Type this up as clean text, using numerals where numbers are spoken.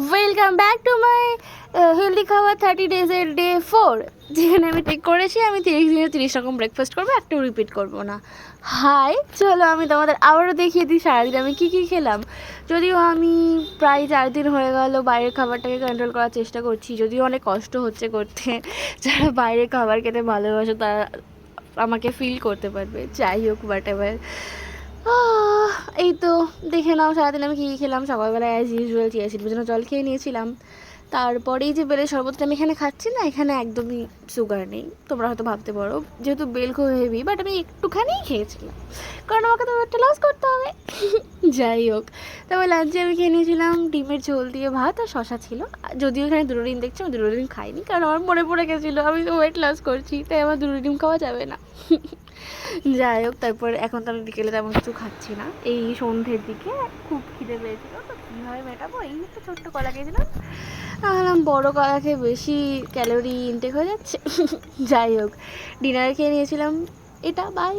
Welcome back to my healthy খাওয়া 30 ডেজের day 4, যেখানে আমি ঠিক করেছি আমি 30 দিনে 30 রকম ব্রেকফাস্ট করবো, একটু রিপিট করবো না। হাই, চলো আমি তোমাদের আবারও দেখিয়ে দিই সারাদিন আমি কী কী খেলাম। যদিও আমি প্রায় 4 দিন হয়ে গেল বাইরের খাবারটাকে কন্ট্রোল করার চেষ্টা করছি, যদিও অনেক কষ্ট হচ্ছে করতে। যারা বাইরের খাবার খেতে ভালোবাসে তারা আমাকে ফিল করতে পারবে। যাই হোক, হোয়াট এভার। এই তো দেখে নাও সারাদিন আমি কী কী খেলাম। সকালবেলায় অ্যাজ ইউজুয়াল চিয়া সিড জন্য জল খেয়ে নিয়েছিলাম। তারপরেই যে বেলের শরবতটা আমি এখানে খাচ্ছি না, এখানে একদমই সুগার নেই। তোমরা হয়তো ভাবতে পারো যেহেতু বেল খুব হেভি, বাট আমি একটুখানিই খেয়েছিলাম কারণ আমাকে তো একটা লস করতে হবে। যাই হোক, তারপর লাঞ্চে আমি খেয়ে নিয়েছিলাম ডিমের ঝোল দিয়ে ভাত আর শশা ছিল। যদিও এখানে দুটো ডিম দেখছি, আমি দুটো ডিম খাইনি কারণ আমার মনে পড়ে গেছিলো আমি তো ওয়েট লস করছি, তাই আমার দুটো ডিম খাওয়া যাবে না। যাই হোক, তারপর এখন তো আমি বিকেলে তেমন কিছু খাচ্ছি না। এই সন্ধ্যের দিকে খুব খিদে পেয়েছিল, তো কীভাবে মেটাবো, এই একটা ছোট্ট কলা খেয়েছিলাম। ভাবলাম বড়ো কলা খেয়ে বেশি ক্যালোরি ইনটেক হয়ে যাচ্ছে। যাই হোক, ডিনার খেয়ে নিয়েছিলাম এটা। বাই।